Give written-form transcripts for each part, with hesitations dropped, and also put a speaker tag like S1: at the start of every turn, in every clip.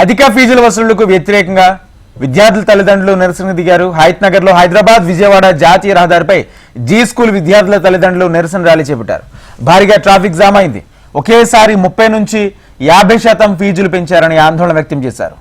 S1: అధిక ఫీజుల వసూళ్లకు వ్యతిరేకంగా విద్యార్థుల తల్లిదండ్రులు నిరసన దిగారు. హయత్ నగర్ లో హైదరాబాద్ విజయవాడ జాతీయ రహదారిపై జీ స్కూల్ విద్యార్థుల తల్లిదండ్రులు నిరసన ర్యాలీ చేపట్టారు. భారీగా ట్రాఫిక్ జామ్ అయింది. ఒకేసారి 30 నుంచి 50% ఫీజులు పెంచారని ఆందోళన వ్యక్తం చేశారు.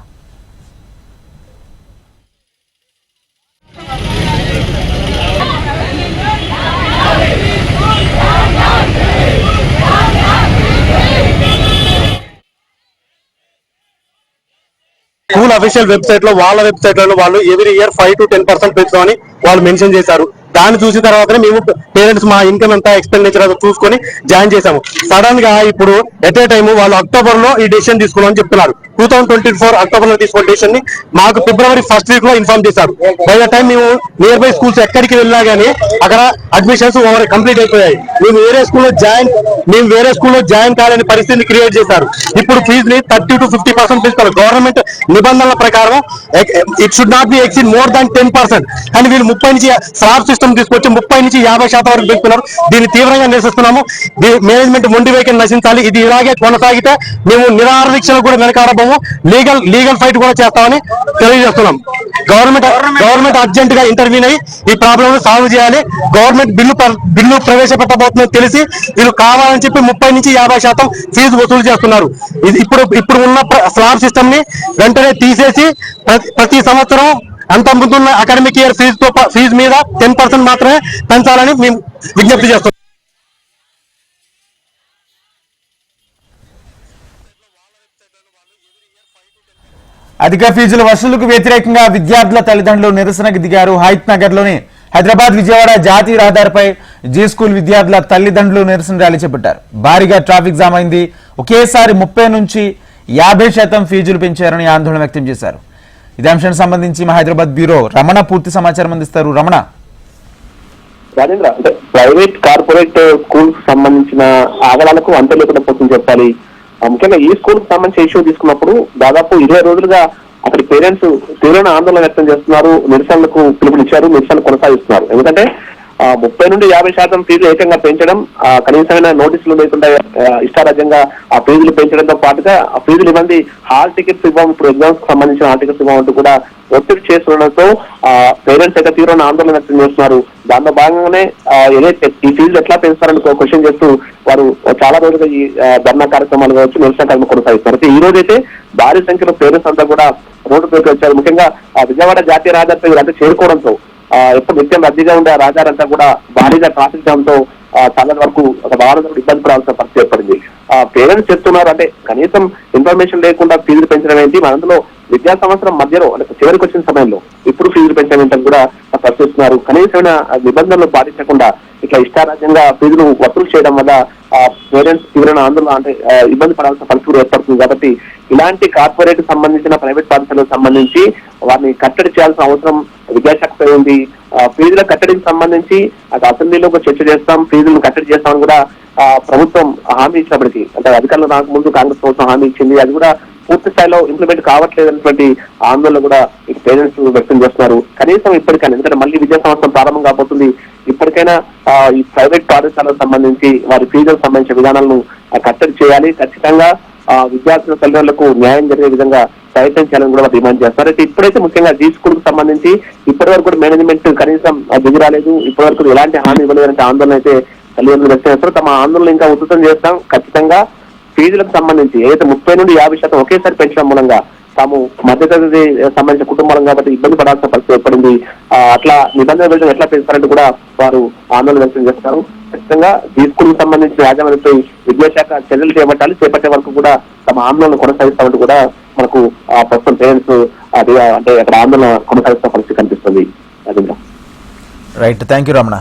S2: స్కూల్ అఫీషియల్ వెబ్సైట్ లో వాళ్ళ వెబ్సైట్ లో వాళ్ళు ఎవ్రీ ఇయర్ 5 to 10% పెంచుతామని వాళ్ళు మెన్షన్ చేశారు. దాన్ని చూసిన తర్వాతనే మేము పేరెంట్స్ మా ఇన్కమ్ ఎంత ఎక్స్పెండిచర్ అదో చూసుకొని జాయిన్ చేశాము. సడన్ గా ఇప్పుడు ఎట్ ఏ టైమ్ వాళ్ళు అక్టోబర్ లో ఈ డెసిషన్ తీసుకోవాలని చెప్తున్నారు. 2024 అక్టోబర్ లో తీసుకున్న డెసిషన్ ని మాకు ఫిబ్రవరి ఫస్ట్ వీక్ లో ఇన్ఫార్మ్ చేశారు. బై ద టైం మేము నియర్ బై స్కూల్స్ ఎక్కడికి వెళ్ళినా గానీ అక్కడ అడ్మిషన్స్ ఓవర్ కంప్లీట్ అయిపోయాయి. మేము వేరే స్కూల్లో జాయిన్ కాలేని పరిస్థితిని క్రియేట్ చేశారు. ఇప్పుడు ఫీజుని 30 to 50% పెంచుతారు. గవర్నమెంట్ నిబంధనల ప్రకారం it should not be exceed more than 10%. కానీ వీళ్ళు 30 నుంచి స్లాబ్ సిస్టమ్ తీసుకొచ్చి 30 నుంచి 50% వరకు పెంచుతున్నారు. దీన్ని తీవ్రంగా నిరసిస్తున్నాము. మేనేజ్మెంట్ మొండి వైఖరి నశించాలి. ఇది ఇలాగే కొనసాగితే మేము నిరాహార దీక్షలు కూడా వెనకాడబోము. లీగల్ ఫైట్ కూడా చేస్తామని తెలియజేస్తున్నాం. గవర్నమెంట్ అర్జెంట్ గా ఇంటర్వ్యూన్ అయ్యి ఈ ప్రాబ్లమ్ సాల్వ్ చేయాలి. గవర్నమెంట్ బిల్లు ప్రవేశపెట్టబోతుందని తెలిసి వీళ్ళు కావాలని చెప్పి 30 నుంచి 50% ఫీజు వసూలు చేస్తున్నారు. ఇప్పుడు ఉన్న స్లాబ్ సిస్టమ్ ని వెంటనే తీసేసి ప్రతి సంవత్సరం అంత ముందున్న అకాడమిక్ ఇయర్ ఫీజు మీద 10% మాత్రమే పెంచాలని మేము విజ్ఞప్తి చేస్తున్నాం.
S1: అధిక ఫీజుల వసూలుకు వ్యతిరేకంగా విద్యార్థుల తల్లిదండ్రులు నిరసనకు దిగారు. హయత్ నగర్ లోని హైదరాబాద్ విజయవాడ జాతీయ రహదారిపై జీ స్కూల్ విద్యార్థుల తల్లిదండ్రులు నిరసన ర్యాలీ చేపట్టారు. భారీగా ట్రాఫిక్ జామ్ అయింది. ఒకేసారి 30 నుంచి 50% ఫీజులు పెంచారని ఆందోళన వ్యక్తం చేశారు. ఇదే అంశానికి సంబంధించి మా హైదరాబాద్ బ్యూరో రమణ పూర్తి సమాచారం అందిస్తారు. రమణ,
S3: రాజేంద్ర, అంటే ప్రైవేట్ కార్పొరేట్ స్కూల్ సంబంధించిన ఆగడాలకు అంత లేకుండా పోతుంది చెప్పాలి. ముఖ్యంగా ఈ స్కూల్ కి సంబంధించిన ఇష్యూ తీసుకున్నప్పుడు దాదాపు 20 రోజులుగా అక్కడి పేరెంట్స్ తీవ్రమైన ఆందోళన వ్యక్తం చేస్తున్నారు. నిరసనలకు పిలుపునిచ్చారు, నిరసనలు కొనసాగిస్తున్నారు. ఎందుకంటే 30 నుండి 50% ఫీజులు ఏకంగా పెంచడం, కనీసమైన నోటీసులు లేకుండా ఇష్టారాజ్యంగా ఆ ఫీజులు పెంచడంతో పాటుగా ఆ ఫీజులు ఇవ్వండి, హాల్ టికెట్స్ ఇవ్వం, ఇప్పుడు ఎగ్జామ్స్ కి సంబంధించిన హాల్ టికెట్స్ ఇవ్వమంటూ కూడా ఒత్తిడి చేస్తుండడంతో పేరెంట్స్ అయితే తీవ్రమైన ఆందోళన వ్యక్తం చేస్తున్నారు. దానిలో భాగంగానే ఏదైతే ఈ ఫీజులు ఎట్లా పెంచుతారని క్వశ్చన్ చేస్తూ వారు చాలా రోజులుగా ఈ ధర్నా కార్యక్రమాలు కావచ్చు, నిరసన కార్యక్రమం కొనసాగిస్తారు. అయితే ఈ రోజు అయితే భారీ సంఖ్యలో పేరెంట్స్ అంతా కూడా రోడ్డుపైకి వచ్చారు. ముఖ్యంగా విజయవాడ జాతీయ రహదారిపై వీరంతా చేరుకోవడంతో ఎప్పుడు నిత్యం రద్దీగా ఉండే ఆ రహదారంతా కూడా భారీగా ట్రాఫిక్ జామ్ తో చాలా వరకు ఒక వారం ఇబ్బంది పడాల్సిన పరిస్థితి ఏర్పడింది. పేరెంట్స్ చెప్తున్నారు, అంటే కనీసం ఇన్ఫర్మేషన్ లేకుండా ఫీజులు పెంచడం ఏంటి, అందులో విద్యా సంవత్సరం మధ్యలో అంటే చివరికి వచ్చిన సమయంలో ఇప్పుడు ఫీజులు పెంచడం ఏంటని కూడా ప్రశ్నిస్తున్నారు. కనీసమైన నిబంధనలు పాటించకుండా ఇట్లా ఇష్టారాజ్యంగా ఫీజులు వసూలు చేయడం వల్ల పేరెంట్స్ తీవ్రమైన ఆందోళన అంటే ఇబ్బంది పడాల్సిన పరిస్థితి ఏర్పడుతుంది. కాబట్టి ఇలాంటి కార్పొరేట్ సంబంధించిన ప్రైవేట్ పాఠశాలకు సంబంధించి వారిని కట్టడి చేయాల్సిన అవసరం విద్యాశాఖపై ఉంది. ఫీజుల కట్టడికి సంబంధించి అటు అసెంబ్లీలో ఒక చర్చ చేస్తాం, ఫీజులను కట్టడి చేస్తామని కూడా ప్రభుత్వం హామీ ఇచ్చినప్పటికీ, అంటే అధికారులు నాకు ముందు కాంగ్రెస్ ప్రభుత్వం హామీ ఇచ్చింది, అది కూడా పూర్తి స్థాయిలో ఇంప్లిమెంట్ కావట్లేదు అనేటువంటి ఆందోళన కూడా పేరెంట్స్ వ్యక్తం చేస్తున్నారు. కనీసం ఇప్పటికైనా, ఎందుకంటే మళ్ళీ విద్యా సంవత్సరం ప్రారంభం కాబోతుంది, ఇప్పటికైనా ఈ ప్రైవేట్ పాఠశాలకు సంబంధించి వారి ఫీజులకు సంబంధించిన విధానాలను కట్టడి చేయాలి. ఖచ్చితంగా విద్యార్థుల తల్లిదండ్రులకు న్యాయం జరిగే విధంగా ప్రయత్నం చేయాలని కూడా డిమాండ్ చేస్తారు. అయితే ఇప్పుడైతే ముఖ్యంగా జీ స్కూల్ కు సంబంధించి ఇప్పటి వరకు కూడా మేనేజ్మెంట్ కనీసం దిగి రాలేదు, ఇప్పటి వరకు ఎలాంటి హామీ ఇవ్వలేదంటే ఆందోళన అయితే తల్లిదండ్రులు వ్యక్తం చేస్తారు. తమ ఆందోళన ఇంకా ఉధృతం చేస్తాం. ఖచ్చితంగా ఫీజులకు సంబంధించి ఏదైతే 30 నుండి 50% ఒకేసారి పెంచడం మూలంగా తాము మధ్యతరగతి సంబంధించిన కుటుంబాలు కాబట్టి ఇబ్బంది పడాల్సిన పరిస్థితి ఏర్పడింది. అట్లా నిబంధనలు ఎట్లా పెంచుతారంటే కూడా వారు ఆందోళన వ్యక్తం చేస్తారు. ఖచ్చితంగా జీ స్కూల్ కు సంబంధించిన యాజమాన్యంపై విద్యాశాఖ చర్యలు చేపట్టే వరకు కూడా తమ ఆందోళన కొనసాగిస్తామంటూ కూడా మనకు ప్రస్తుతం పేరెంట్స్ అంటే అక్కడ ఆందోళన కొనసాగిస్తున్న పరిస్థితి కనిపిస్తుంది.
S1: Right, thank you Ramana.